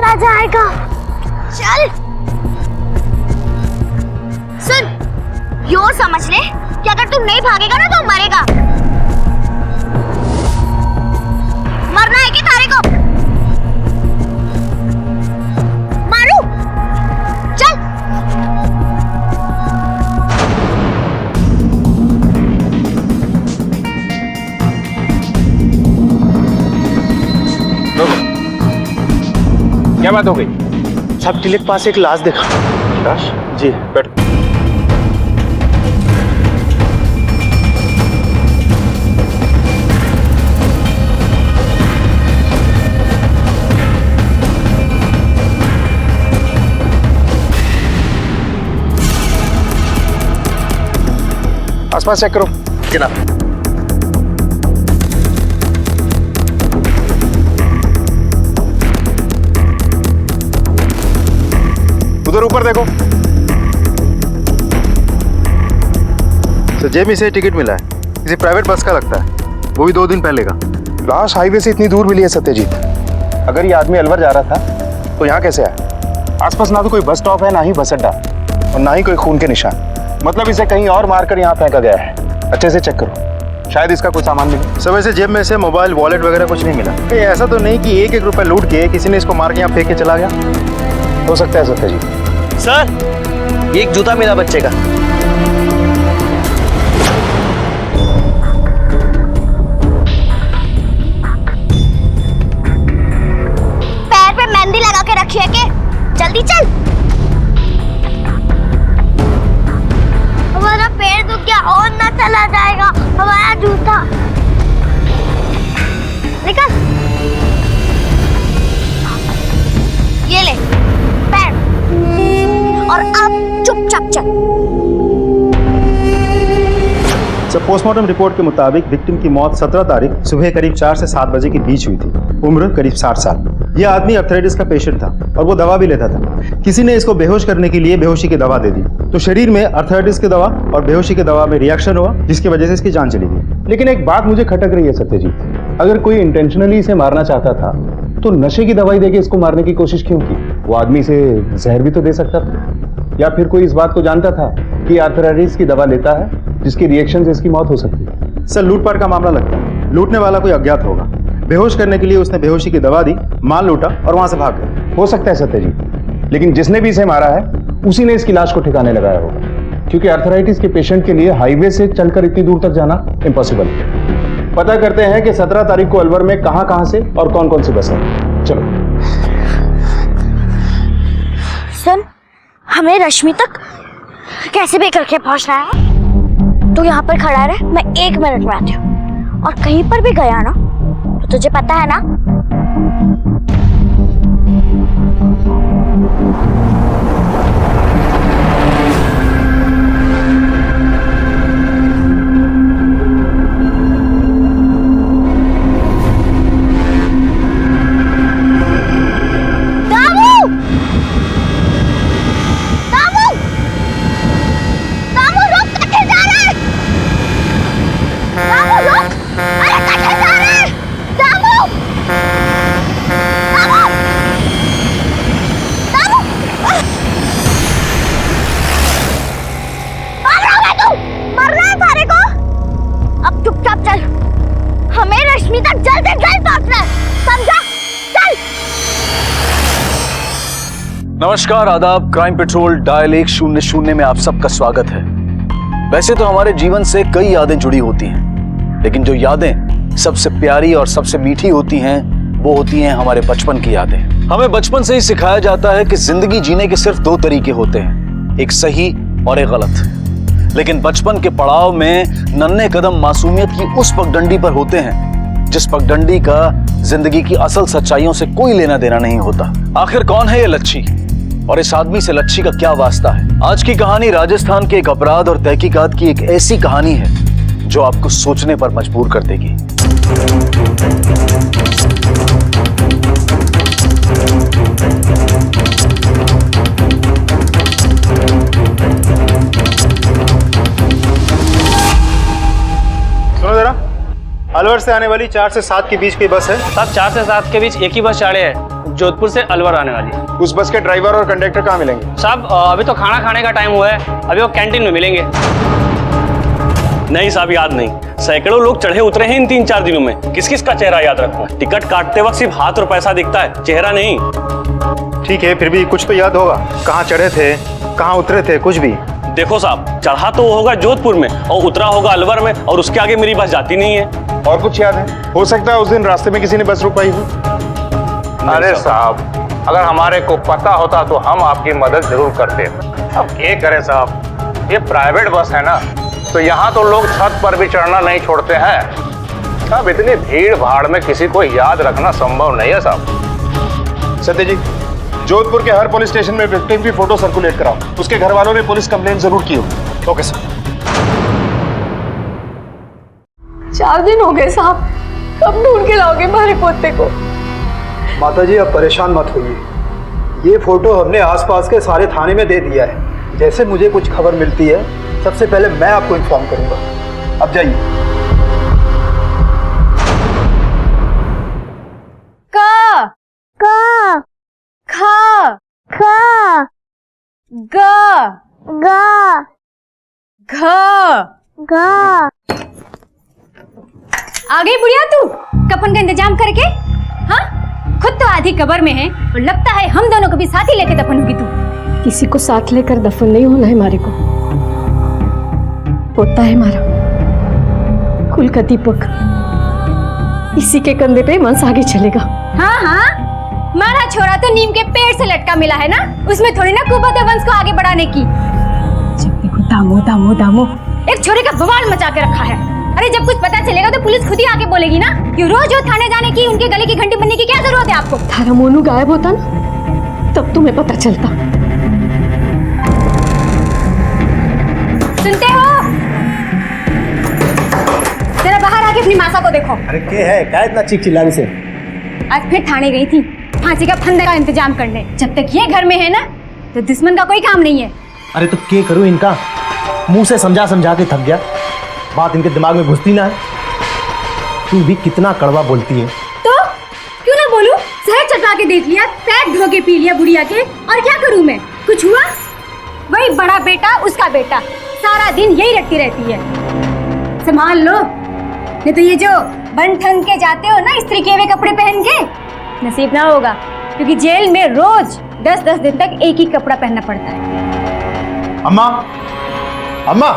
चला जाएगा। चल सुन, यो समझ ले कि अगर तू नहीं भागेगा ना तो मरेगा। मरना है कि तारे को? मारू? चल। क्या बात हो गई? सब टीले के पास एक लाश देखा। लाश? जी। बैठो। आसपास चेक करो। जनाब। उधर ऊपर देखो। सर, जेब में से टिकट मिला है, किसी प्राइवेट बस का लगता है, वो भी 2 दिन पहले का। लाश हाईवे से इतनी दूर मिली है सत्यजीत। अगर ये आदमी अलवर जा रहा था तो यहाँ कैसे आया? आसपास ना तो कोई बस स्टॉप है, ना ही बस अड्डा, और ना ही कोई खून के निशान। मतलब इसे कहीं और मारकर यहाँ फेंका गया है। अच्छे से चेक करो, शायद इसका कोई सामान मिले। सब ऐसे जेब में से मोबाइल, वॉलेट वगैरह कुछ नहीं मिला। ये ऐसा तो नहीं कि 1-1 रुपए लूट के किसी ने इसको मार के यहाँ फेंक के चला गया? हो सकता है सत्यजीत। सर, एक जूता मिला बच्चे का। पैर पे मेहंदी लगा के रखी है के? जल्दी चल। हमारा पैर तो क्या और ना चला जाएगा, हमारा जूता। निकल। ये ले पैर, और अब चुपचाप चल। सर, पोस्टमार्टम रिपोर्ट के मुताबिक विक्टिम की मौत 17 तारीख सुबह करीब 4 से 7 बजे के बीच हुई थी। उम्र करीब 60 साल। यह आदमी आर्थराइटिस का पेशेंट था और वो दवा भी लेता था। किसी ने इसको बेहोश करने के लिए बेहोशी की दवा दे दी, तो शरीर में आर्थराइटिस की दवा और बेहोशी की दवा में रिएक्शन हुआ, जिसकी वजह से इसकी जान चली गई। लेकिन एक बात मुझे खटक रही है सत्यजीत, अगर कोई इंटेंशनली इसे मारना चाहता था तो नशे की दवाई देके इसको मारने की कोशिश क्यों की? वो आदमी से जहर भी तो दे सकता था। या फिर कोई इस बात को जानता था कि आर्थराइटिस की दवा लेता है जिसकी रिएक्शन से इसकी मौत हो सकती है। सर, लूटपाट का मामला लगता है। लूटने वाला कोई अज्ञात होगा। बेहोश करने के लिए उसने बेहोशी की दवा दी, माल लूटा और वहां से भाग गया। हो सकता है सत्यजीत, लेकिन जिसने भी इसे मारा है उसी ने इसकी लाश को ठिकाने लगाया होगा, क्योंकि आर्थराइटिस के पेशेंट के लिए हाईवे से चलकर इतनी दूर तक जाना इम्पॉसिबल है। पता करते हैं कि 17 तारीख को अलवर में कहां से और कौन कौन सी बस है। चलो। सुन, हमें रश्मि तक कैसे भी करके पहुंचना है। तू यहाँ पर खड़ा रहे, मैं 1 मिनट में आती हूँ। और कहीं पर भी गया ना तो तुझे पता है ना। नमस्कार, आदाब। क्राइम पेट्रोल डायल 100 में आप सबका स्वागत है। वैसे तो हमारे जीवन से कई यादें जुड़ी होती हैं, लेकिन जो यादें सबसे प्यारी और सबसे मीठी होती हैं वो होती हैं हमारे बचपन की यादें। हमें बचपन से ही सिखाया जाता है कि जिंदगी जीने के सिर्फ 2 तरीके होते हैं, एक सही और एक गलत। लेकिन बचपन के पड़ाव में नन्हे कदम मासूमियत की उस पगडंडी पर होते हैं जिस पगडंडी का जिंदगी की असल सच्चाइयों से कोई लेना देना नहीं होता। आखिर कौन है ये लच्छी और इस आदमी से लच्छी का क्या वास्ता है? आज की कहानी राजस्थान के एक अपराध और तहकीकात की एक ऐसी कहानी है जो आपको सोचने पर मजबूर कर देगी। सुनो जरा, अलवर से आने वाली 4 से 7 के बीच की बस है। साहब 4 से 7 के बीच एक ही बस चाड़े है जोधपुर से अलवर आने वाली है। उस बस के ड्राइवर और कंडक्टर कहाँ मिलेंगे? साहब अभी तो खाना खाने का टाइम हुआ है, अभी वो कैंटीन में मिलेंगे। नहीं साहब, याद नहीं। सैकड़ों लोग चढ़े उतरे हैं इन 3-4 दिनों में, किस किस का चेहरा याद रखूं? टिकट काटते वक्त सिर्फ हाथ और पैसा दिखता है, चेहरा नहीं। ठीक है, फिर भी कुछ तो याद होगा। कहाँ चढ़े थे, कहाँ उतरे थे, कुछ भी। देखो साहब, चढ़ा तो वो होगा जोधपुर में और उतरा होगा अलवर में, और उसके आगे मेरी बस जाती नहीं है। और कुछ याद है? हो सकता है उस दिन रास्ते में किसी ने बस रुकवाई हो। अरे साहब, अगर हमारे को पता होता तो हम आपकी मदद जरूर करते। अब ये करें साहब, ये प्राइवेट बस है ना, तो यहाँ तो लोग छत पर भी चढ़ना नहीं छोड़ते हैं। अब इतनी भीड़ भाड़ में किसी को याद रखना संभव नहीं है साहब। सत्यजीत, जोधपुर के हर पुलिस स्टेशन में विक्टिम की फोटो सर्कुलेट कराओ। उसके घर वालों ने पुलिस कंप्लेंट जरूर की हो। Okay sir. 4 दिन हो गए साहब, कब ढूंढ के लाओगे हमारे पोते को? माताजी अब परेशान मत होइए, ये फोटो हमने आसपास के सारे थाने में दे दिया है। जैसे मुझे कुछ खबर मिलती है सबसे पहले मैं आपको इन्फॉर्म करूंगा। अब जाइए। क क ख ख ग ग घ घ। आ गई बुढ़िया तू कफन का इंतजाम करके? हाँ, खुद तो आधी कब्र में है और लगता है हम दोनों को भी साथ ही लेके दफन होगी तू। किसी को साथ लेकर दफन नहीं होना है हमारे को। पोता है हमारा, कुल का दीपक, इसी के कंधे पे वंश आगे चलेगा। हाँ हाँ, मारा छोरा तो नीम के पेड़ से लटका मिला है ना, उसमें थोड़ी ना कुबत है वंश को आगे बढ़ाने की। जब देखो दामो दामो दामो, एक छोरे का बवाल मचा के रखा है। अरे जब कुछ पता चलेगा तो पुलिस खुद ही आके बोलेगी ना कि रोज वो थाने जाने की, उनके गले की घंटी बनने की क्या जरूरत है आपको? थारा मोनू गायब होता ना, तब तुम्हें पता चलता। सुनते हो? जरा बाहर आके अपनी मासा को देखो। अरे क्या है, क्या इतना चीख चिल्लाने से? आज फिर थाने गई थी फांसी का फंदे का इंतजाम करने। जब तक ये घर में है ना तो दुश्मन का कोई काम नहीं है। अरे तो क्या करूं, इनका मुंह से समझा समझा के थक गया, बात इनके दिमाग में घुसती ना है। तू भी कितना कड़वा बोलती है। तो क्यों ना बोलूं? शहर चटा के देख लिया, पैर धो के पी लिया बुढ़िया के, और क्या करूं मैं? कुछ हुआ? वही बड़ा बेटा उसका बेटा सारा दिन यही रटती रहती है। संभाल लो, नहीं तो ये जो बन ठन के जाते हो ना इस्त्री किए हुए कपड़े पहन के, नसीब ना होगा, क्योंकि जेल में रोज 10-10 दिन तक एक ही कपड़ा पहनना पड़ता है। अम्मा, अम्मा।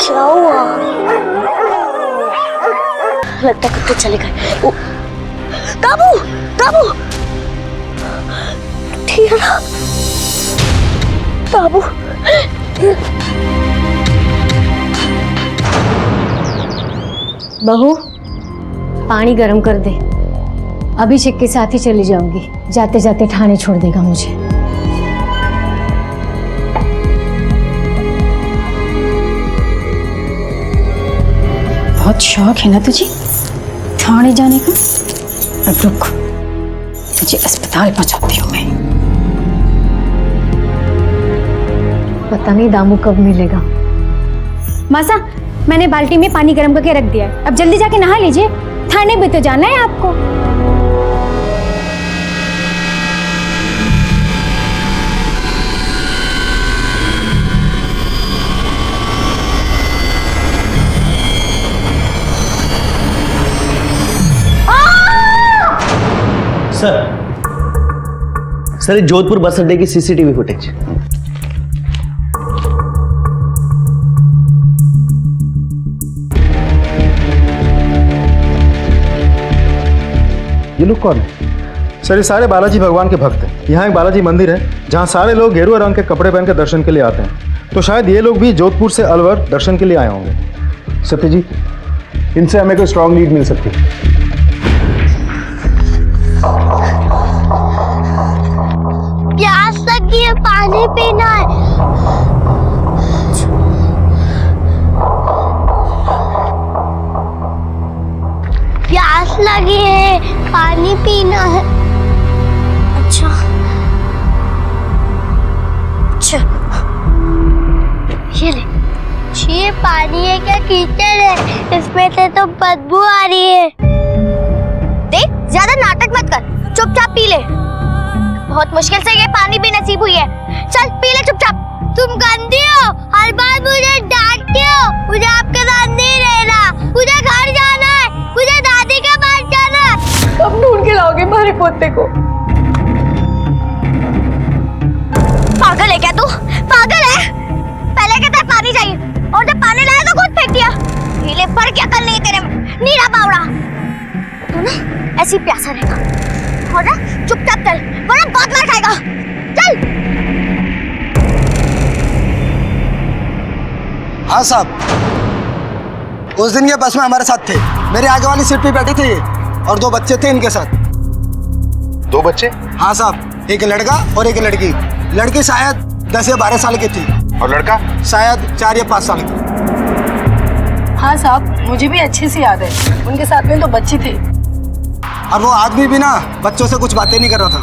क्या हुआ? लगता है कुत्ते चले गए। काबू काबू, ठीक है ना? काबू। बहू, पानी गर्म कर दे। अभिषेक के साथ ही चली जाऊंगी, जाते जाते थाने छोड़ देगा मुझे। बहुत शौक है ना तुझे थाने जाने का? अब रुक, तुझे अस्पताल पहुंचाती हूँ मैं। पता नहीं दामू कब मिलेगा। मासा, मैंने बाल्टी में पानी गर्म करके रख दिया है, अब जल्दी जाके नहा लीजिए, थाने भी तो जाना है आपको। सर, जोधपुर बस अड्डे की सीसीटीवी फुटेज। ये लोग कौन है? सर ये सारे बालाजी भगवान के भक्त हैं। यहाँ एक बालाजी मंदिर है जहाँ सारे लोग गेरुआ रंग के कपड़े पहन के दर्शन के लिए आते हैं। तो शायद ये लोग भी जोधपुर से अलवर दर्शन के लिए आए होंगे। सत्यजीत, इनसे हमें कोई स्ट्रांग लीड मिल सकती है। प्यास लगी है, पानी पीना है। प्यास लगी है, पानी पीना है। अच्छा अच्छा, ये ले। ये पानी है क्या कीचड़ है? इसमें से तो बदबू आ रही है। देख, ज्यादा नाटक मत कर, चुपचाप पी ले। बहुत मुश्किल से ये पानी भी नसीब हुई है। चल पी ले चुपचाप। तुम गंदी हो, हर बार मुझे डांटते हो। मुझे आपके साथ नहीं रहना, मुझे घर जाना है, मुझे दादी के पास जाना है। कब ढूंढ के लाओगे हमारे पोते को? पागल है क्या तू? पागल है? पहले कहता है पानी चाहिए और जब पानी लाया तो खुद फेंक दिया। ढीले पर क्या कल नहीं तेरे में नीरा बावड़ा। तू ना ऐसी प्यासा रहेगा और ना चुपचाप चल, वरना बहुत मार खाएगा। चल। हाँ साहब, उस दिन ये बस में हमारे साथ थे। मेरे आगे वाली सीट पे बैठे थे ये और 2 बच्चे थे इनके साथ। 2 बच्चे? हाँ साहब, एक लड़का और एक लड़की। लड़की शायद 10 या 12 साल की थी और लड़का शायद 4 या 5 साल की। हाँ साहब, मुझे भी अच्छे से याद है, उनके साथ में तो बच्ची थी। और वो आदमी भी ना बच्चों से कुछ बातें नहीं कर रहा था।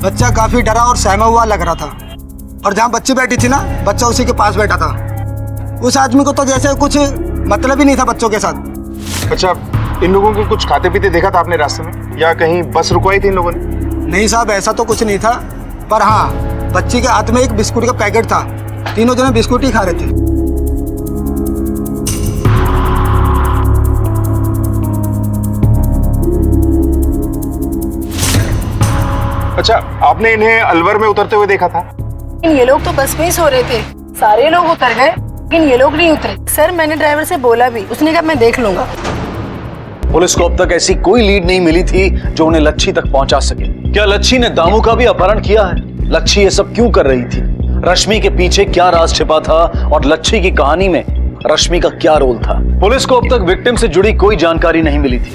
बच्चा काफी डरा और सहमा हुआ लग रहा था। और जहाँ बच्ची बैठी थी ना, बच्चा उसी के पास बैठा था। उस आदमी को तो जैसे कुछ मतलब ही नहीं था बच्चों के साथ। अच्छा, इन लोगों को कुछ खाते पीते देखा था आपने रास्ते में, या कहीं बस रुकवाई थी इन लोगों ने? नहीं साहब, ऐसा तो कुछ नहीं था, पर हाँ बच्ची के हाथ में एक बिस्कुट का पैकेट था। तीनों जने बिस्कुट ही खा रहे थे। अच्छा, आपने इन्हें अलवर में उतरते हुए देखा था? ये लोग तो बस में ही सो रहे थे, सारे लोग उतर गए लेकिन ये लोग नहीं उतरे। सर मैंने ड्राइवर से बोला भी, उसने कहा मैं देख लूंगा। पुलिस को अब तक ऐसी कोई लीड नहीं मिली थी जो उन्हें लच्छी तक पहुंचा सके। क्या लच्छी ने दामू का भी अपहरण किया है? लच्छी ये सब क्यों कर रही थी? रश्मि के पीछे क्या राज छिपा था और लच्छी की कहानी में रश्मि का क्या रोल था? पुलिस को अब तक विक्टिम से जुड़ी कोई जानकारी नहीं मिली थी।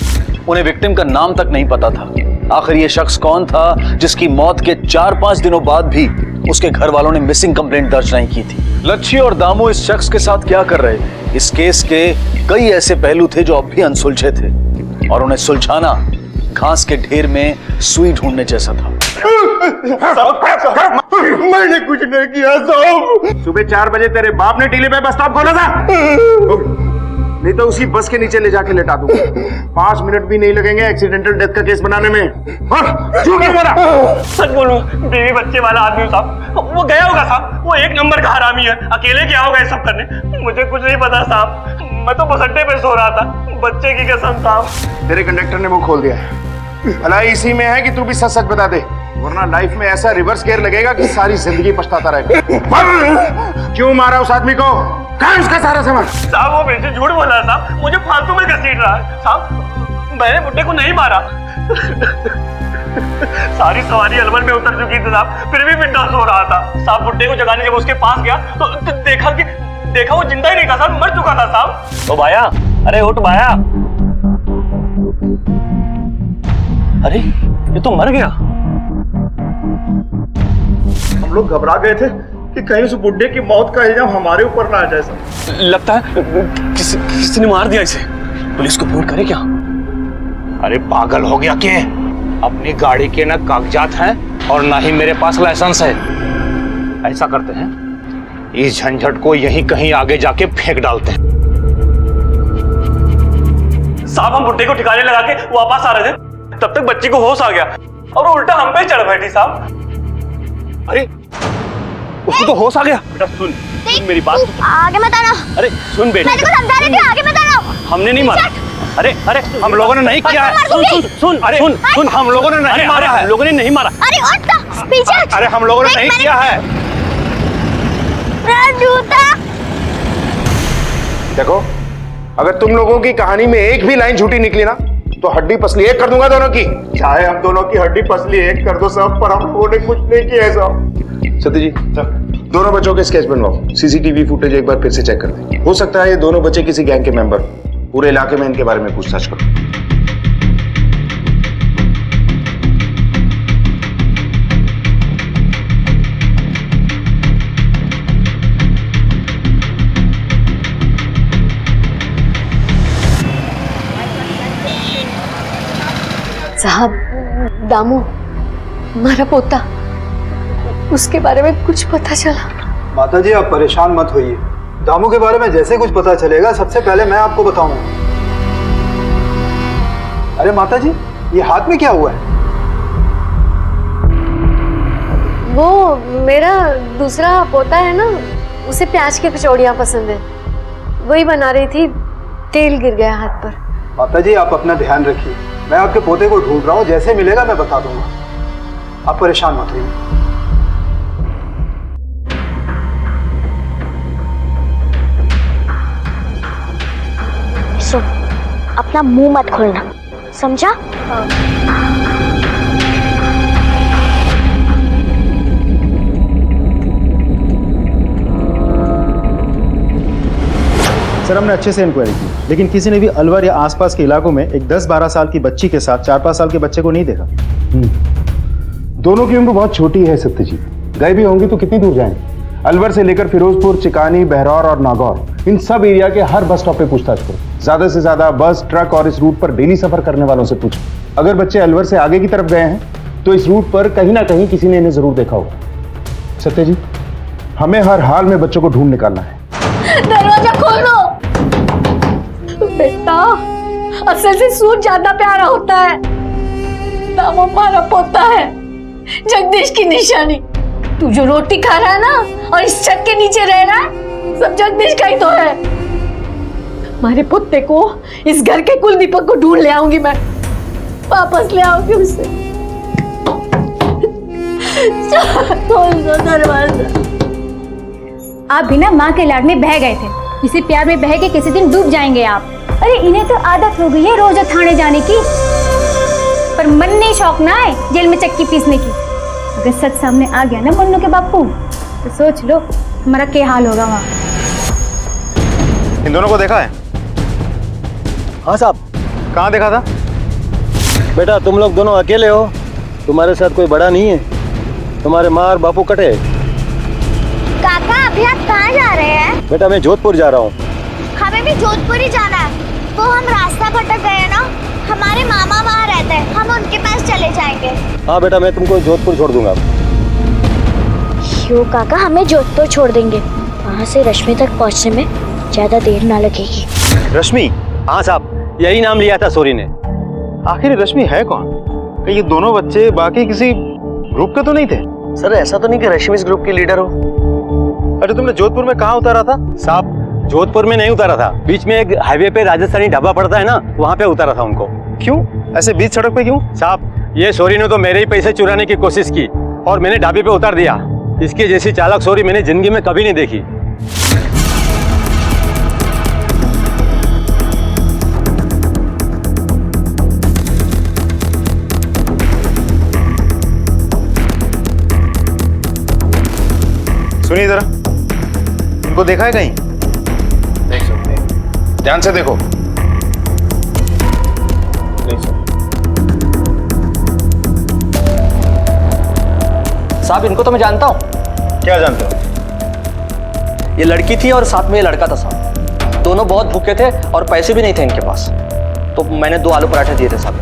उन्हें विक्टिम का नाम तक नहीं पता था। आखिर ये शख्स कौन था जिसकी मौत के 4-5 दिनों बाद भी उसके घर वालों ने मिसिंग कंप्लेंट दर्ज नहीं की थी? लच्छी और दामू इस शख्स के साथ क्या कर रहे थे? इस केस के कई ऐसे पहलू थे जो अब भी अनसुलझे थे और उन्हें सुलझाना घास के ढेर में सुई ढूंढने जैसा था। मैंने कुछ नहीं किया साहब। सुबह 4 बजे तेरे बाप ने टीले पे बस स्टॉप खोला था, नहीं तो उसी बस के नीचे ले जाके लेटा दूंगा। 5 मिनट भी नहीं लगेंगे एक्सीडेंटल डेथ का केस बनाने में। क्यों नहीं बोला? सच बोलो, बीवी बच्चे वाला आदमी साहब, वो गया होगा साहब। वो एक नंबर का हरामी है, अकेले क्या होगा ये सब करने? मुझे कुछ नहीं पता साहब, मैं तो बस अड्डे पे सो रहा था। बच्चे की कसम साहब। तेरे कंडक्टर ने मुंह खोल दिया है। भलाई इसी में है कि तू भी सच सच बता दे, वरना लाइफ में ऐसा रिवर्स गियर लगेगा कि सारी जिंदगी पछताता रहेगा। क्यों मारा उस आदमी को? कहाँ है उसका सारा सामान? साहब वो मेरे से झूठ बोला है साहब, मुझे फालतू में घसीट रहा है साहब। मैंने बुड्ढे को नहीं मारा। सारी सवारी अलवर में उतर चुकी थी साहब, फिर भी बिंदास हो रहा था साहब। बुड्ढे को जगाने जब उसके पास गया तो देखा वो जिंदा ही नहीं था साहब, मर चुका था साहब। तो बाया, अरे उठ बाया। अरे ये तो मर गया। हम लोग घबरा गए थे कि कहीं उस बुड्ढे की मौत का इल्जाम हमारे ऊपर ना आ जाए। लगता है किसी ने मार दिया इसे। पुलिस को फोन करे क्या? अरे पागल हो गया क्या? अपनी गाड़ी के ना कागजात हैं और ना ही मेरे पास लाइसेंस है। ऐसा करते हैं, इस झंझट को यहीं कहीं आगे जाके फेंक डालते हैं। साहब हम बुड्ढे को ठिकाने लगा के वापस आ रहे थे, तब तक बच्ची को होश आ गया और उल्टा हम पे चढ़ बैठी साहब। अरे उसको तो होश आ गया। बेटा सुन मेरी बात तो। आगे मत आना। अरे सुन बेटा, मैंने को समझा रही थी, आगे मत आना। हमने नहीं मारा। अरे हम लोगों ने नहीं किया है। सुन अरे सुन हम लोगों ने नहीं मारा है। लोगों ने नहीं मारा। अरे उठ तो पीछे। अरे हम लोगों ने नहीं किया है। जूता। देखो, अगर तुम लोगों की कहानी में एक भी लाइन झूठी निकली ना तो हड्डी पसली एक कर दूंगा दोनों की। चाहे हम दोनों की हड्डी पसली एक कर दो साहब, पर हम लोगों ने कुछ नहीं किया है साहब। सत्यजीत, दोनों बच्चों के स्केच बनवाओ, सीसीटीवी फुटेज एक बार फिर से चेक कर दें। हो सकता है ये दोनों बच्चे किसी गैंग के मेंबर। पूरे इलाके में इनके बारे में पूछताछ करो। साहब, दामू हमारा पोता, उसके बारे में कुछ पता चला? माता जी आप परेशान मत होइए, दामू के बारे में जैसे कुछ पता चलेगा सबसे पहले मैं आपको बताऊंगा। अरे माता जी, ये हाथ में क्या हुआ है? वो मेरा दूसरा पोता है ना, उसे प्याज की कचौड़ियाँ पसंद है, वही बना रही थी, तेल गिर गया हाथ पर। माता जी आप अपना ध्यान रखिए, मैं आपके पोते को ढूंढ रहा हूँ, जैसे मिलेगा मैं बता दूंगा, आप परेशान मत होइए। सुन, अपना मुंह मत खोलना, समझा? सर हमने अच्छे से इंक्वायरी की, लेकिन किसी ने भी अलवर या आसपास के इलाकों में एक 10-12 साल की बच्ची के साथ 4-5 साल के बच्चे को नहीं देखा। दोनों की उम्र बहुत छोटी है सत्यजीत, गए भी होंगे तो कितनी दूर जाएंगे? अलवर से लेकर फिरोजपुर, चिकानी, बहरौर और नागौर, इन सब एरिया के हर बस स्टॉप पे पूछताछ करो। ज्यादा से ज्यादा बस, ट्रक और इस रूट पर डेली सफर करने वालों से पूछो। अगर बच्चे अलवर से आगे की तरफ गए हैं तो इस रूट पर कहीं ना कहीं किसी ने इन्हें जरूर देखा होगा। सत्यजीत, हमें हर हाल में बच्चों को ढूंढ निकालना है। दरवाजा खोलो बेटा, असल से सूट ज्यादा प्यारा होता है। दामू हमारा पोता है, जगदीश की निशानी। तू जो रोटी खा रहा है ना और इस छत के नीचे रह रहा है, सब जगदीश का ही तो है। हमारे पोते को, इस घर के कुल दीपक को ढूंढ ले आऊंगी मैं, वापस ले आऊंगी उसे। खोल दो दरवाजा। आप भी ना माँ के लाड में बह गए थे, इसी प्यार में बह के किसी दिन डूब जाएंगे आप। अरे इन्हें तो आदत हो गई है रोज थाने जाने की, पर मन नहीं शौक ना है जेल में चक्की पीसने की। अगर सच सामने आ गया ना मन्नू के बापू, तो सोच लो हमारा क्या हाल होगा वहाँ। इन दोनों को देखा है? हाँ साहब। कहाँ देखा था? बेटा तुम लोग दोनों अकेले हो, तुम्हारे साथ कोई बड़ा नहीं है, तुम्हारे माँ और बापू कटे। काका अभी आप कहाँ जा रहे हैं? बेटा मैं जोधपुर जा रहा हूँ। हमें भी जोधपुर ही जाना है। वो हम रास्ता भटक गए हैं ना, हमारे मामा वहाँ रहते हैं, हम उनके पास चले जाएंगे। हाँ बेटा मैं तुमको जोधपुर छोड़ दूंगा। क्यों काका, हमें जोधपुर छोड़ देंगे, वहाँ से रश्मि तक पहुँचने में ज्यादा देर ना लगेगी। रश्मि? हाँ साहब, यही नाम लिया था सोरी ने। आखिर रश्मि है कौन? कहीं ये दोनों बच्चे बाकी किसी ग्रुप के तो नहीं थे? सर ऐसा तो नहीं कि रश्मि इस ग्रुप की लीडर हो। अरे तुमने जोधपुर में कहाँ उतारा था? साहब जोधपुर में नहीं उतारा था, बीच में एक हाईवे पे राजस्थानी ढाबा पड़ता है ना, वहाँ पे उतारा था उनको। क्यों? ऐसे बीच सड़क पे क्यों? साहब ये सोरी ने तो मेरे ही पैसे चुराने की कोशिश की और मैंने ढाबे पे उतार दिया। इसकी जैसी चालाक सोरी मैंने जिंदगी में कभी नहीं देखी। सुनिए जरा, इनको देखा है कहीं? देख सकते हैं, ध्यान से देखो। नहीं सर। साहब इनको तो मैं जानता हूँ। क्या जानते हो? ये लड़की थी और साथ में ये लड़का था साहब। दोनों बहुत भूखे थे और पैसे भी नहीं थे इनके पास, तो मैंने 2 आलू पराठे दिए थे साहब।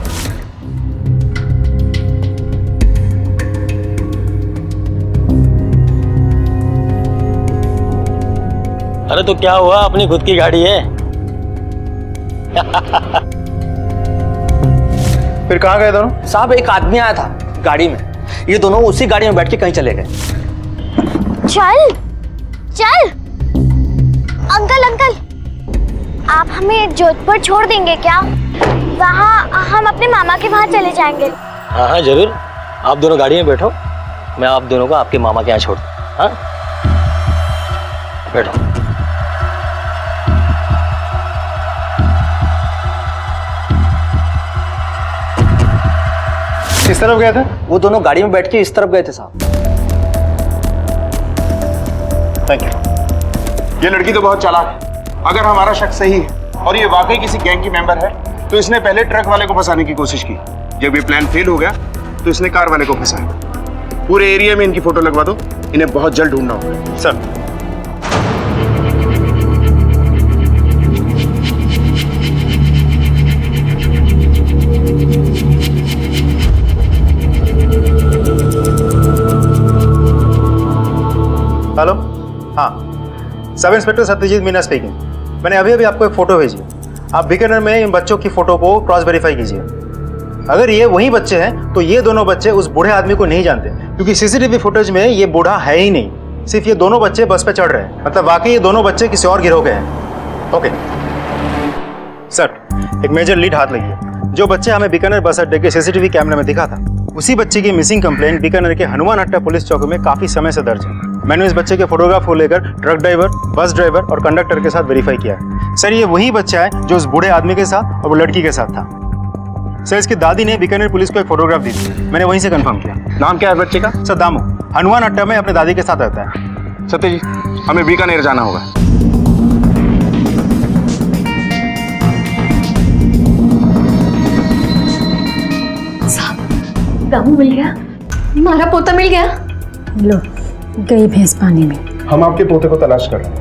अरे तो क्या हुआ, अपनी खुद की गाड़ी है। फिर कहाँ गए दोनों? साहब एक आदमी आया था गाड़ी में, ये दोनों उसी गाड़ी में बैठ के कहीं चले गए। चल चल। अंकल अंकल, आप हमें जोधपुर छोड़ देंगे क्या? वहाँ हम अपने मामा के वहाँ चले जाएंगे। हाँ हाँ जरूर, आप दोनों गाड़ी में बैठो, मैं आप दोनों को आपके मामा के यहाँ छोड़ दूँ। हाँ बैठो। किस तरफ गए थे? वो दोनों गाड़ी में बैठ के इस तरफ गए थे साहब। Thank you. ये लड़की तो बहुत चालाक है। अगर हमारा शक सही है और ये वाकई किसी गैंग की मेंबर है तो इसने पहले ट्रक वाले को फंसाने की कोशिश की। जब ये प्लान फेल हो गया तो इसने कार वाले को फंसाया। पूरे एरिया में इनकी फोटो लगवा दो, इन्हें बहुत जल्द ढूंढना होगा। सर, हेलो, हाँ, sub inspector Satyajit Meena speaking. मैंने अभी अभी आपको एक फोटो भेजी है। आप बीकानेर में इन बच्चों की फोटो को क्रॉस वेरीफाई कीजिए। अगर ये वही बच्चे हैं तो ये दोनों बच्चे उस बूढ़े आदमी को नहीं जानते, क्योंकि सीसीटीवी फुटेज में ये बूढ़ा है ही नहीं। सिर्फ ये दोनों बच्चे बस पे चढ़ रहे हैं। मतलब वाकई ये दोनों बच्चे किसी और गिरोह के हैं। ओके सर, एक मेजर लीड हाथ लगी है। जो बच्चे हमें बीकानेर बस अड्डे के सीसीटीवी कैमरे में दिखा था, उसी बच्चे की मिसिंग कंप्लेंट बीकानेर के हनुमान हट्टा पुलिस चौकी में काफी समय से दर्ज है। मैंने इस बच्चे के फोटोग्राफ को लेकर ट्रक ड्राइवर, बस ड्राइवर और कंडक्टर के साथ वेरीफाई किया है। सर, ये वही बच्चा है जो उस बूढ़े आदमी के साथ और वो लड़की के साथ था। सर, इसकी दादी ने बीकानेर पुलिस को एक फोटोग्राफ दी थी, मैंने वहीं से कंफर्म किया। नाम क्या है बच्चे का? सर, दामू। हनुमान अड्डा में अपने दादी के साथ रहता है। सत्यजीत, हमें बीकानेर जाना होगा। साहब, दामू मिल गया, हमारा पोता मिल गया। लो, गई भैंस पानी में। हम आपके पोते को तलाश कर रहे हैं।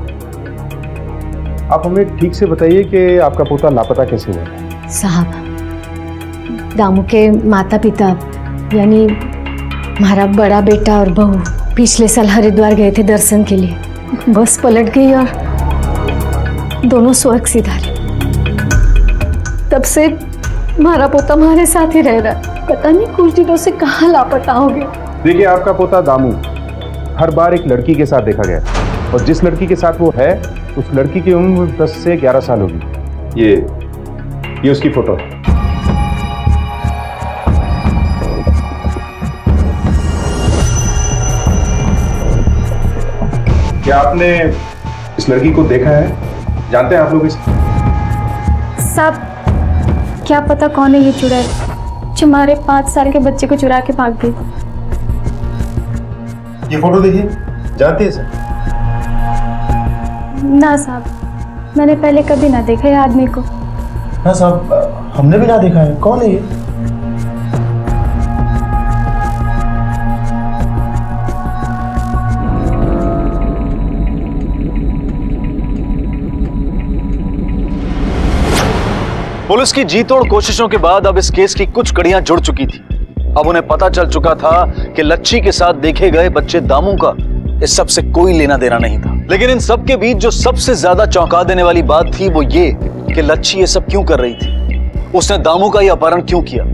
आप हमें ठीक से बताइए कि आपका पोता लापता कैसे हुआ? साहब, दामू के माता पिता यानी हमारा बड़ा बेटा और बहू पिछले साल हरिद्वार गए थे दर्शन के लिए। बस पलट गई और दोनों स्वर्ग सिधारे। तब से हमारा पोता हमारे साथ ही रह रहा है। पता नहीं कुछ दिनों से कहाँ लापता हो गया। देखिए, आपका पोता दामू हर बार एक लड़की के साथ देखा गया और जिस लड़की के साथ वो है उस लड़की की उम्र 10 से 11 साल होगी। ये उसकी फोटो है। क्या आपने इस लड़की को देखा है? जानते हैं आप लोग इसे? सब क्या पता कौन है ये चुड़ैल जो हमारे 5 साल के बच्चे को चुरा के भाग गई। ये फोटो देखिए, जानते हैं सर? ना साहब, मैंने पहले कभी ना देखा ये आदमी को। हाँ साहब, हमने भी ना देखा है। कौन है ये? पुलिस की जी तोड़ कोशिशों के बाद अब इस केस की कुछ कड़ियां जुड़ चुकी थी। अब उन्हें पता चल चुका था कि लच्छी के साथ देखे गए बच्चे दामू का इस सब से कोई लेना देना नहीं था। लेकिन इन सब के बीच जो सबसे ज्यादा चौंका देने वाली बात थी वो ये कि लच्छी ये सब क्यों कर रही थी। उसने दामू का ये अपहरण क्यों किया।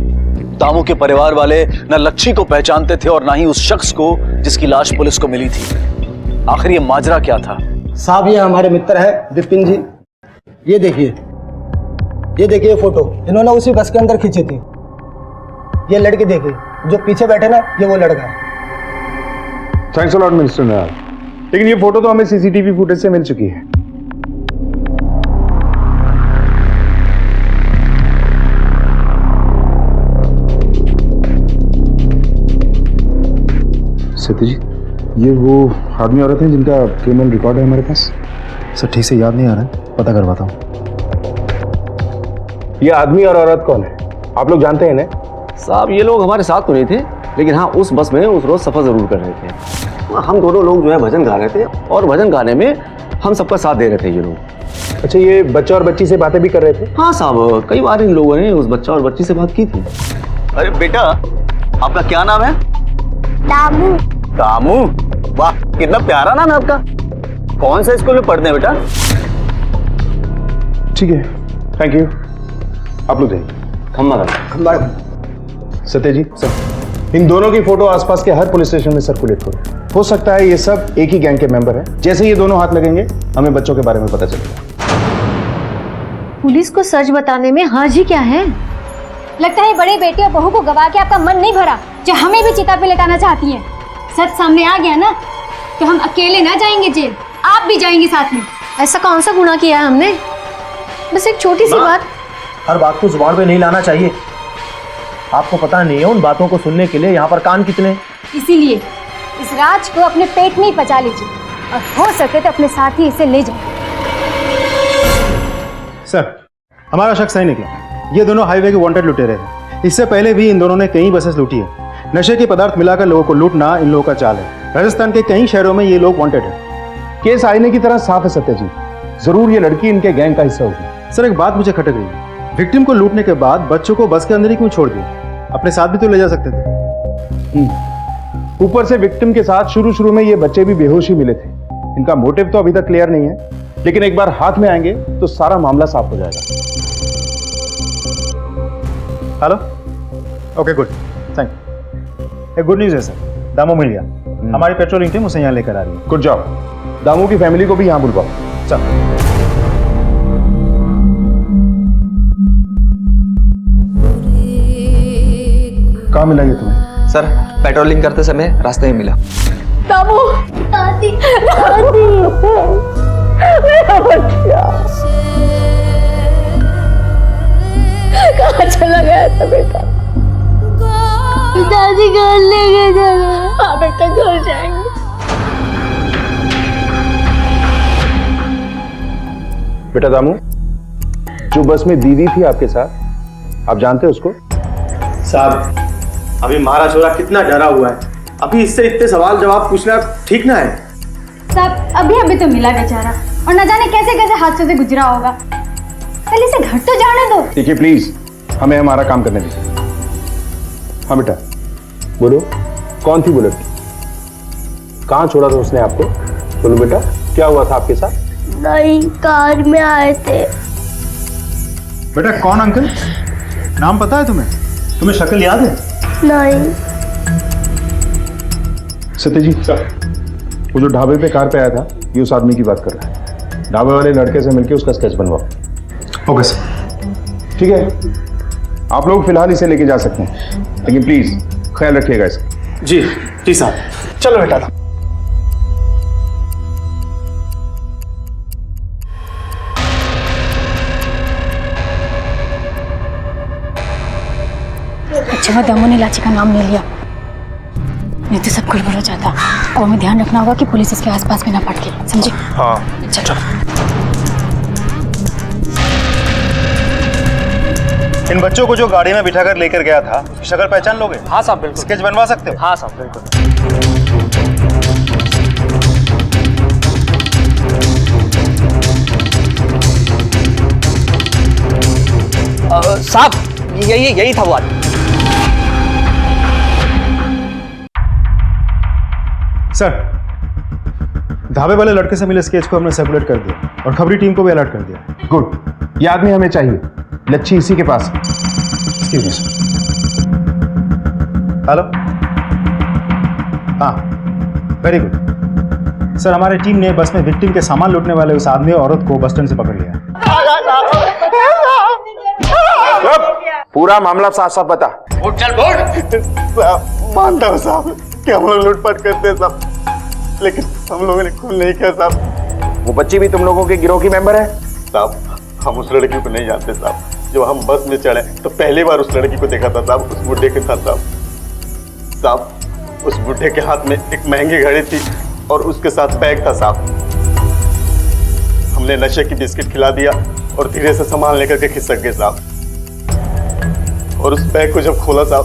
दामू के परिवार वाले न लच्छी को पहचानते थे और ना ही उस शख्स को जिसकी लाश पुलिस को मिली थी। आखिर ये माजरा क्या था? साहब, ये हमारे मित्र है विपिन जी। ये देखिए फोटो इन्होंने उसी बस के अंदर खींची थी। ये लड़की देखिए, जो पीछे बैठे ना, ये वो लड़का है। Thanks a lot mister Nair, लेकिन ये फोटो तो हमें सीसीटीवी फुटेज से मिल चुकी है। सत्यजीत, ये वो आदमी औरत है जिनका क्रिमिनल रिकॉर्ड है हमारे पास? सर, ठीक से याद नहीं आ रहा है, पता करवाता हूँ। ये आदमी और औरत कौन है? आप लोग जानते हैं इन्हें? साहब, ये लोग हमारे साथ तो नहीं थे, लेकिन हाँ उस बस में उस रोज सफर जरूर कर रहे थे। हम दोनों लोग जो है भजन गा रहे थे और भजन गाने में हम सबका साथ दे रहे थे ये लोग। अच्छा, ये बच्चा और बच्ची से बातें भी कर रहे थे? हाँ साहब, कई बार इन लोगों ने उस बच्चा और बच्ची से बात की थी। अरे बेटा, आपका क्या नाम है? दामू। दामू? वाह, कितना प्यारा नाम है आपका। कौन से स्कूल में पढ़ते हैं बेटा? ठीक है, थैंक यू। आप लोग जाइए। सत्यजीत सर, इन दोनों की फोटो आसपास के हर पुलिस स्टेशन में सर्कुलेट करो। हो सकता है ये सब एक ही गैंग के मेंबर हैं। जैसे ये दोनों हाथ लगेंगे हमें बच्चों के बारे में पता चलेगा। पुलिस को सच बताने में हार्ज ही क्या है? लगता है बड़े बेटे और बहू को गवा के आपका मन नहीं भरा, जो हमें भी चिता पे लेटाना चाहती हैं। सच सामने आ गया ना तो हम अकेले ना जाएंगे जेल, आप भी जाएंगे साथ में। ऐसा कौन सा गुनाह किया है हमने? बस एक छोटी सी बात। हर बात को जुबान पे नहीं लाना चाहिए। आपको पता नहीं है उन बातों को सुनने के लिए यहाँ पर कान कितने। इसीलिए इस राज को अपने पेट में ही पचा लीजिए और हो सके तो अपने साथ ही इसे ले जाए। सर, हमारा शक सही निकला। ये दोनों हाईवे के वांटेड लुटेरे हैं। इससे पहले भी इन दोनों ने कई बसेस लूटी है। नशे के पदार्थ मिलाकर लोगों को लूटना इन लोगों का चाल है। राजस्थान के कई शहरों में ये लोग वांटेड है। केस आईने की तरह साफ है सत्यजीत, जरूर ये लड़की इनके गैंग का हिस्सा होगी। सर, एक बात मुझे खटक रही है, विक्टिम को लूटने के बाद बच्चों को बस के अंदर ही क्यों छोड़ दिया? अपने साथ भी तो ले जा सकते थे। ऊपर से विक्टिम के साथ शुरू में ये बच्चे भी बेहोश ही मिले थे। इनका मोटिव तो अभी तक क्लियर नहीं है, लेकिन एक बार हाथ में आएंगे तो सारा मामला साफ हो जाएगा। Hello, okay good, thank you. एक गुड न्यूज़ है सर, दामू मिल गया। हमारी पेट्रोलिंग टीम उसे यहाँ लेकर आ रही है। Good job. दामू की फैमिली को भी यहाँ बुलवाओ। चल। कहाँ मिला ये तुम्हें? सर, पेट्रोलिंग करते समय रास्ते में मिला। दामू, दादी, दादी, मेरा बच्चा कहाँ चला गया था बेटा? दादी घर लेके जाना। हाँ बेटा, घर जाएंगे। बेटा दामू, जो बस में दीदी थी आपके साथ, आप जानते हो उसको? साहब, अभी हमारा छोरा कितना डरा हुआ है। अभी इससे इतने सवाल जवाब पूछना ठीक ना है। साहब, अभी तो मिला बेचारा और न जाने कैसे कैसे हादसों से गुजरा होगा। पहले इसे घर तो जाने दो। देखिए प्लीज, हमें हमारा काम करने दीजिए। हाँ बेटा, बोलो, कौन थी वो लड़की? कहाँ छोड़ा था उसने आपको? बोलो बेटा, क्या हुआ था आपके साथ? नहीं, कार में आए थे। बेटा, कौन अंकल? नाम पता है तुम्हें? तुम्हें शक्ल याद है? नहीं। सत्यजीत सर, वो जो ढाबे पे कार पे आया था, ये उस आदमी की बात कर रहा है। ढाबे वाले लड़के से मिलके उसका स्केच बनवाओ। Okay sir. ठीक है, आप लोग फिलहाल इसे लेके जा सकते हैं, लेकिन प्लीज ख्याल रखिएगा इसका। जी जी साहब। चलो बेटा। अच्छा, दामू ने लाची का नाम नहीं लिया, नहीं तो सब गड़बड़ हो जाता। और हमें ध्यान रखना होगा कि पुलिस इसके आसपास में ना पटके, समझे? हाँ चलो। इन बच्चों को जो गाड़ी में बिठाकर लेकर गया था, उसकी शक्ल पहचान लोगे? हाँ साहब, बिल्कुल। स्केच बनवा सकते हो? हाँ साहब, बिल्कुल। साहब, यही था वो आदमी। सर, ढाबे वाले लड़के से मिले स्केच को हमने सर्कुलेट कर दिया और खबरी टीम को भी अलर्ट कर दिया। गुड, ये आदमी हमें चाहिए। लच्छी इसी के पास है। Excuse me, sir. हेलो, हाँ, वेरी गुड। सर, हमारी टीम ने बस में विक्टिम के सामान लूटने वाले उस आदमी और औरत को बस स्टैंड से पकड़ लिया। पूरा मामला साफ साफ बता। चल बोल। मानता हूँ साहब कि हम लोग लूटपाट करते हैं साहब, लेकिन हम लोगों ने खून नहीं किया साहब। वो बच्ची भी तुम लोगों के गिरोह की मेंबर है? साहब, हम उस लड़की को नहीं जानते साहब। जब हम बस में चढ़े तो पहली बार उस लड़की को देखा था साहब, उस बुढ़े के साथ साहब, उस बुढ़े के हाथ में एक महंगी घड़ी थी और उसके साथ बैग था साहब। हमने नशे की बिस्किट खिला दिया और धीरे से सामान लेकर के खिसक गए साहब। और उस बैग को जब खोला साहब,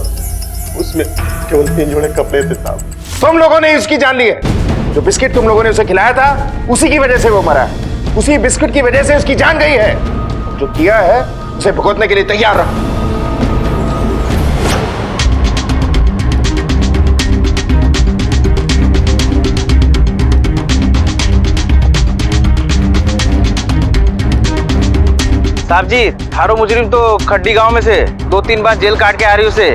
उसमें केवल 3 जोड़े कपड़े थे साहब। तुम लोगों ने उसकी जान ली है। जो बिस्किट तुम लोगों ने उसे खिलाया था, उसी की वजह से वो मरा है। उसी बिस्किट की वजह से उसकी जान गई है। जो किया है उसे भुगतने के लिए तैयार रहो। साहब जी, थारो मुजरिम तो खड्डी गांव में से 2-3 बार जेल काट के आ रही उसे।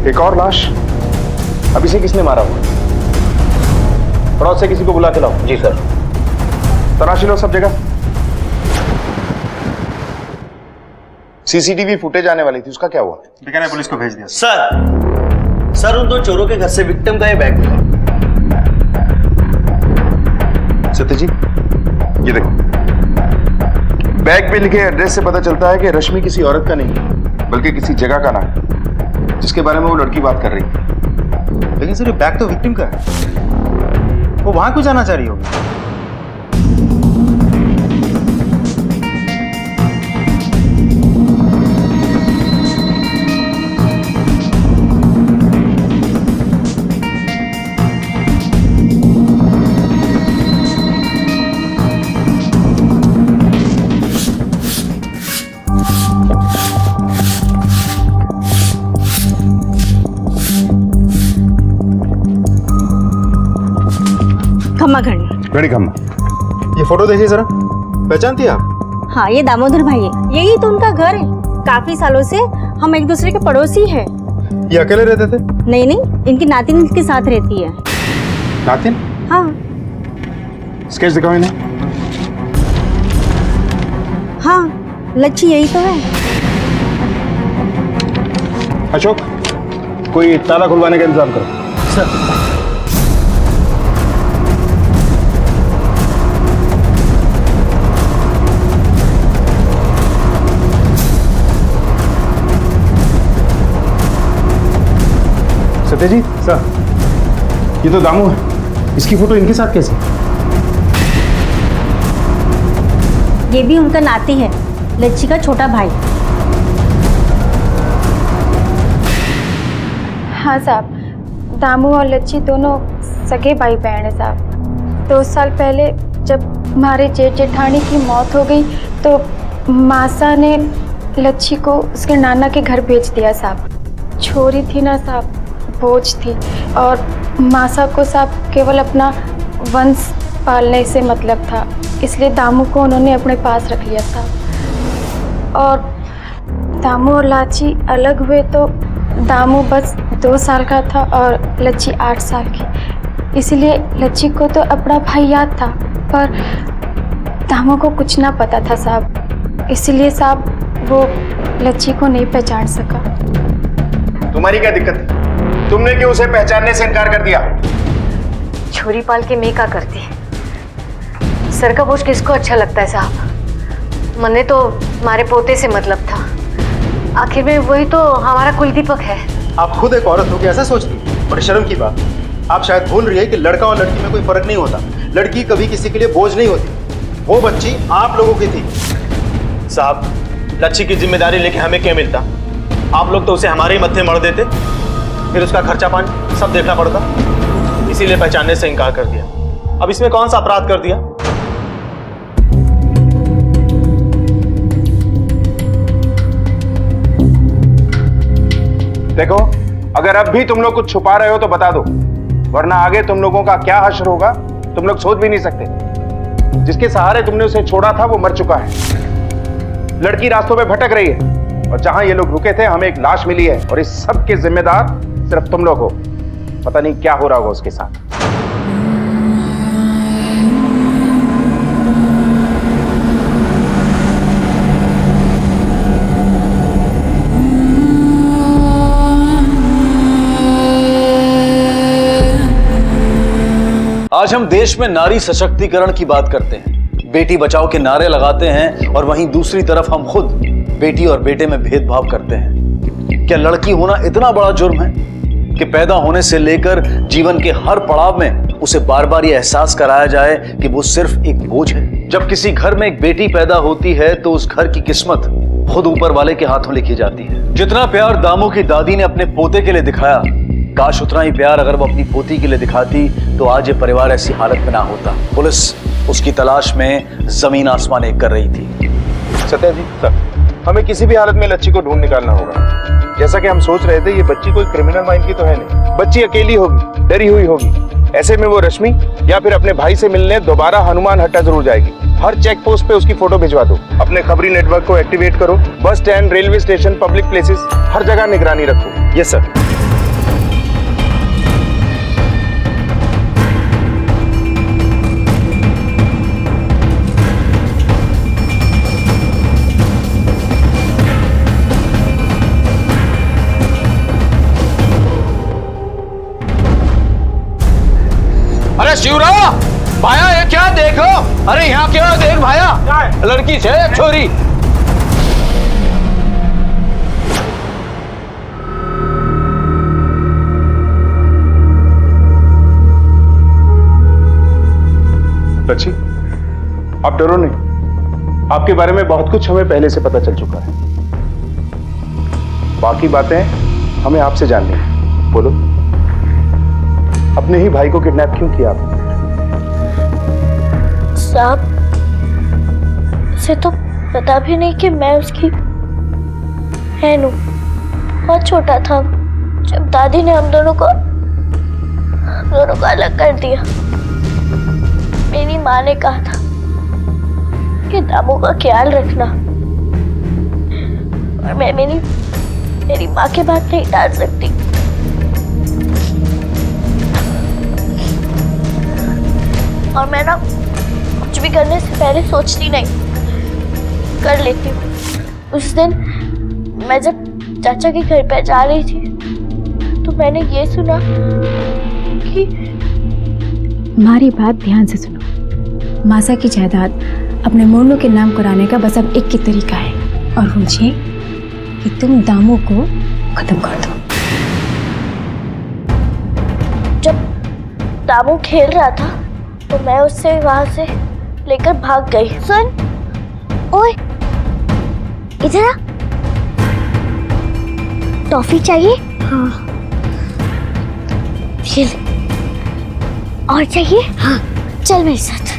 एक और लाश। अब इसे किसने मारा हुआ? पड़ोस से किसी को बुला के लाओ। जी सर। तलाशी लो सब जगह। सीसीटीवी फुटेज आने वाली थी, उसका क्या हुआ? बीकानेर पुलिस को भेज दिया। सर उन 2 चोरों के घर से विक्टिम का ये बैग मिला। सत्यजीत, ये देखो, बैग पे लिखे एड्रेस से पता चलता है कि रश्मि किसी औरत का नहीं बल्कि किसी जगह का नाम है जिसके बारे में वो लड़की बात कर रही थी। लेकिन सर ये बैग तो विक्टिम का है, वो वहां क्यों जाना चाह रही होगी? खम्मा घड़ी। घड़ी खम्मा। ये फोटो देखिए जरा, पहचानती है आप? हाँ, ये दामोदर भाई है, यही तो उनका घर है। काफी सालों से हम एक दूसरे के पड़ोसी हैं। ये अकेले रहते थे? नहीं नहीं, इनकी नातिन इनके साथ रहती है। नातिन? हाँ स्केच दिखाओ इन्हें। हाँ, लच्छी यही तो है। अशोक, कोई ताला खुलवाने का इंतजाम करो। सर सत्यजीत सर, ये तो दामू है, इसकी फोटो इनके साथ कैसे? ये भी उनका नाती है, लच्छी का छोटा भाई। हाँ साहब, दामू और लच्छी दोनों सगे भाई बहन हैं साहब। 2 साल पहले जब हमारे जेठ जेठानी की मौत हो गई तो मासा ने लच्छी को उसके नाना के घर भेज दिया साहब। छोरी थी ना साहब, बोझ थी, और मासा को साहब केवल अपना वंश पालने से मतलब था, इसलिए दामू को उन्होंने अपने पास रख लिया साहब। और दामू और लाची अलग हुए तो दामू बस 2 साल का था और लच्छी 8 साल की, इसलिए लच्छी को तो अपना भाई याद था, पर दामू को कुछ ना पता था साहब, इसलिए साहब वो लच्छी को नहीं पहचान सका। तुम्हारी क्या दिक्कत थी? तुमने क्यों उसे पहचानने से इनकार कर दिया? छोरी पाल के मैं का करती। सर का बोझ किसको अच्छा लगता है साहब? मने तो हमारे पोते से मतलब था, आखिर में वही तो हमारा कुलदीपक है। आप खुद एक औरत हो के ऐसा सोचती? बड़ी शर्म की बात। आप शायद भूल रही है कि लड़का और लड़की में कोई फर्क नहीं होता। लड़की कभी किसी के लिए बोझ नहीं होती, वो बच्ची आप लोगों की थी। साहब, लच्छी की जिम्मेदारी लेके हमें क्या मिलता? आप लोग तो उसे हमारे ही मत्थे मर देते, फिर उसका खर्चा पानी सब देखना पड़ता, इसीलिए पहचानने से इनकार कर दिया। अब इसमें कौन सा अपराध कर दिया? देखो, अगर अब भी तुम लोग कुछ छुपा रहे हो तो बता दो, वरना आगे तुम लोगों का क्या हश्र होगा तुम लोग सोच भी नहीं सकते। जिसके सहारे तुमने उसे छोड़ा था वो मर चुका है। लड़की रास्तों में भटक रही है और जहां ये लोग रुके थे हमें एक लाश मिली है, और इस सब के जिम्मेदार सिर्फ तुम लोग हो। पता नहीं क्या हो रहा होगा उसके साथ। आज हम देश में नारी सशक्तिकरण की बात करते हैं, बेटी बचाओ के नारे लगाते हैं, और वहीं दूसरी तरफ हम खुद बेटी और बेटे में भेदभाव करते हैं। क्या लड़की होना इतना बड़ा जुर्म है कि पैदा होने से लेकर जीवन के हर पड़ाव में उसे बार बार ये एहसास कराया जाए कि वो सिर्फ एक बोझ है? जब किसी घर में एक बेटी पैदा होती है तो उस घर की किस्मत खुद ऊपर वाले के हाथों लिखी जाती है। जितना प्यार दामू की दादी ने अपने पोते के लिए दिखाया, काश उतना ही प्यार अगर वो अपनी पोती के लिए दिखाती तो आज ये परिवार ऐसी हालत में ना होता। पुलिस उसकी तलाश में जमीन आसमान एक कर रही थी। सत्यजीत सर, हमें किसी भी हालत में लच्छी को ढूंढ निकालना होगा। जैसा कि हम सोच रहे थे, ये बच्ची कोई क्रिमिनल माइंड की तो है नहीं। बच्ची अकेली होगी, डरी हुई होगी। ऐसे में वो रश्मि या फिर अपने भाई से मिलने दोबारा हनुमान हट्टा जरूर जाएगी। हर चेक पोस्ट पे उसकी फोटो भिजवा दो। अपने खबरी नेटवर्क को एक्टिवेट करो। Bus stand, railway station, public places, हर जगह निगरानी रखो। Yes sir. लड़की से या छोरी? लच्छी, आप डरो नहीं। आपके बारे में बहुत कुछ हमें पहले से पता चल चुका है। बाकी बातें हमें आपसे जाननी है। बोलो, अपने ही भाई को किडनैप क्यों किया आपने? साहब, उसे तो पता भी नहीं कि मैं उसकी बहन हूँ। बहुत छोटा था जब दादी ने हम दोनों को अलग कर दिया। मेरी माँ ने कहा था कि दामू का ख्याल रखना, और मैं मेरी माँ की बात नहीं टाल सकती। और मैं ना कुछ भी करने से पहले सोचती नहीं, कर लेती हूँ। उस दिन मैं जब चाचा के घर पे जा रही थी तो मैंने ये सुना कि हमारी बात ध्यान से सुनो। मासा की जायदाद अपने मोनू के नाम कराने का बस अब एक ही तरीका है, और वो ये कि तुम दामू को खत्म कर दो। जब दामू खेल रहा था तो मैं उससे वहां से लेकर भाग गई। सुन, ओए इधर आ। टॉफी चाहिए? हाँ। ये ले। और चाहिए? हाँ। चल मेरे साथ।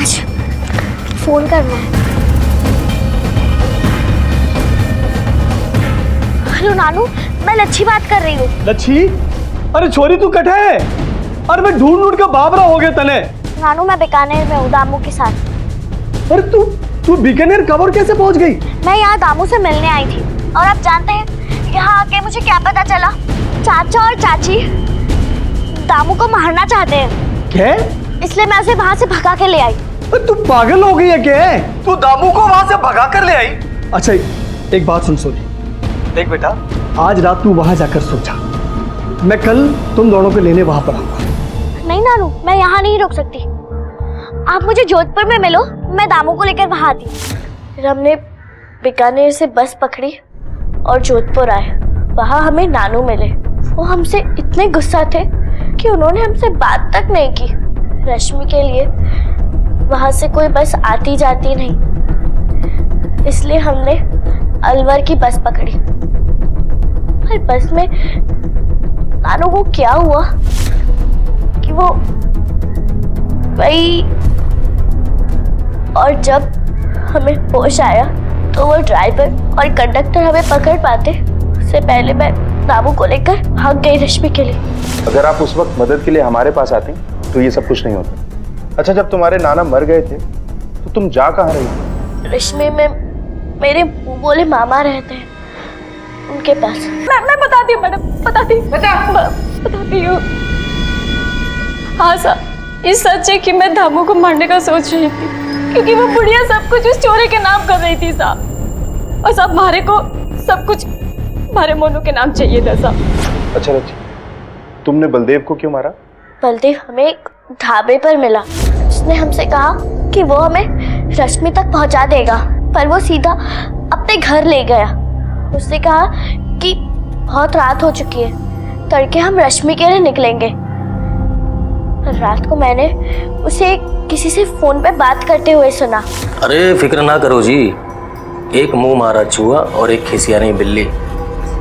अच्छा, फोन करना है। हेलो नानू, मैं लच्छी बात कर रही हूँ। लच्छी? अरे छोरी तू कट है? अरे मैं ढूंढ ढूंढ के बाबरा हो गया तने। नानू, मैं बीकानेर में हूँ दामू के साथ। अरे तू बीकानेर कब और कैसे पहुँच गई? मैं यहाँ दामू से मिलने आई थी, और आप जानते हैं यहाँ आके मुझे क्या पता चला? चाचा और चाची दामू को मारना चाहते हैं। क्या? इसलिए मैं उसे वहाँ से भगा के ले आई। तू पागल हो गई है क्या? तू दामू को वहाँ से भगा कर ले आई? अच्छा एक बात सुन सोनी, देख बेटा, आज रात तू वहाँ जाकर सो जा। मैं कल तुम दोनों को लेने वहाँ पर आऊंगा। नहीं नानू, मैं यहाँ नहीं रुक सकती। आप मुझे जोधपुर में मिलो, मैं दामू को लेकर वहाँ आती। फिर हमने बीकानेर से बस पकड़ी और जोधपुर आए। वहाँ हमें नानू मिले। वो हमसे इतने गुस्सा थे कि उन्होंने हमसे बात तक नहीं की। रश्मि के लिए वहाँ से कोई बस आती जाती नहीं, इसलिए हमने अलवर की बस पकड़ी। और बस में नानू को क्या हुआ कि वो वही, और जब हमें होश आया तो वो ड्राइवर और कंडक्टर हमें पकड़ पाते उससे पहले मैं दामू को लेकर भाग गई रश्मि के लिए। अगर आप उस वक्त मदद के लिए हमारे पास आते तो ये सब कुछ नहीं होता। अच्छा, जब तुम्हारे नाना मर गए थे तो तुम जा कहाँ रही थी? रश्मि में मेरे मुंह बोले मामा रहते हैं, उनके पास। मैं बताती हूँ मैडम, बताती हूँ। हाँ साहब, ये सच है कि मैं दामू को मारने का सोच रही थी, क्योंकि वो बुढ़िया सब कुछ उस चोरी के नाम कर रही थी साहब। और साहब हमारे को सब कुछ हमारे मोनू के नाम चाहिए था साहब। अच्छा रची, तुमने बलदेव को क्यों मारा? बलदेव हमें एक ढाबे पर मिला। उसने हमसे कहा कि वो हमें रश्मि तक पहुंचा देगा, पर वो सीधा अपने घर ले गया। उसने कहा कि बहुत रात हो चुकी है, तड़के हम रश्मि के लिए निकलेंगे। रात को मैंने उसे किसी से फोन पे बात करते हुए सुना। अरे फिक्र ना करो जी, एक मुंह मारा चूहा और एक खिसियानी बिल्ली।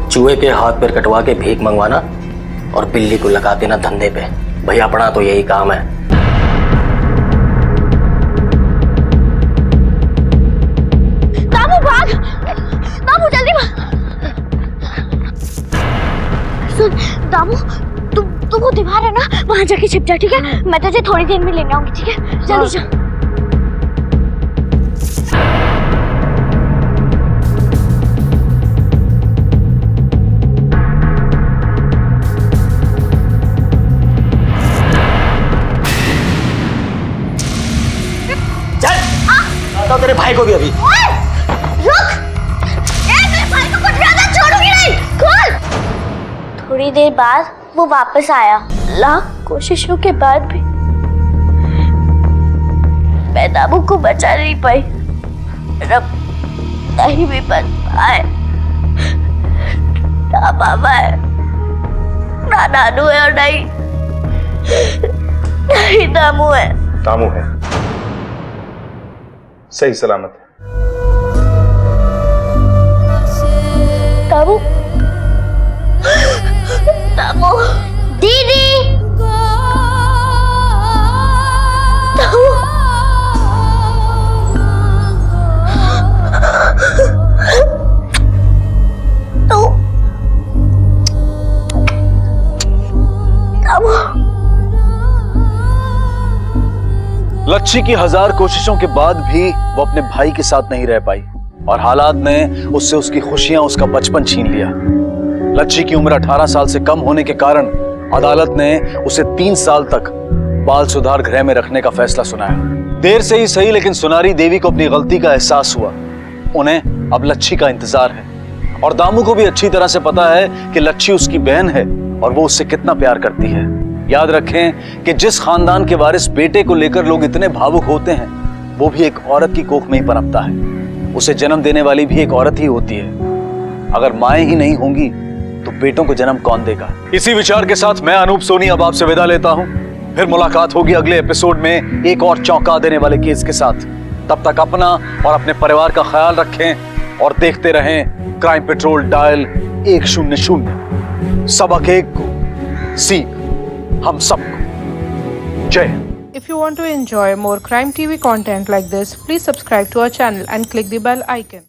चूहे के हाथ पैर कटवा के भीख मंगवाना और बिल्ली को लगा देना धंधे पे। भाई अपना तो यही काम है। दामू भाग, दामू जल्दी भाग। सुन दामू, तू वो दीवार है ना, वहां जाके छिप जा, ठीक है? मैं तुझे थोड़ी देर में लेने आऊंगी, ठीक है? जल्दी जा। तो तेरे भाई को भी अभी। रुक! मेरे भाई को कुछ ज्यादा छोड़ूंगी नहीं। खोल! थोड़ी देर बाद वो वापस आया। लाख कोशिशों के बाद भी मैं दामू को बचा नहीं पाई। रब कहीं भी बन पाए, ना बाबा है, ना नानू है, और नहीं दामू है। दामू है, सही सलामत है। दामू, दामू, दीदी, दामू, लच्छी की 1000 कोशिशों के बाद भी वो अपने भाई के साथ नहीं रह पाई और हालात ने उससे उसकी खुशियां, उसका बचपन छीन लिया। लच्छी की उम्र 18 साल से कम होने के कारण अदालत ने उसे 3 साल तक बाल सुधार गृह में रखने का फैसला सुनाया। देर से ही सही, लेकिन सुनारी देवी को अपनी गलती का एहसास हुआ। उन्हें अब लच्छी का इंतजार है और दामू को भी अच्छी तरह से पता है कि लच्छी उसकी बहन है और वो उससे कितना प्यार करती है। याद रखें कि जिस खानदान के वारिस बेटे को लेकर लोग इतने भावुक होते हैं, वो भी एक औरत की कोख में ही पनपता है। उसे जन्म देने वाली भी एक औरत ही होती है। अगर माएं ही नहीं होंगी तो बेटों को जन्म कौन देगा? इसी विचार के साथ मैं अनूप सोनी अब आपसे विदा लेता हूं। फिर मुलाकात होगी अगले एपिसोड में एक और चौंका देने वाले केस के साथ। तब तक अपना और अपने परिवार का ख्याल रखें और देखते रहें क्राइम पेट्रोल डायल 100। सबक एक को सीख हम सबको। जय Hind. If you want to enjoy more Crime TV content like this, please subscribe to our channel and click the bell icon.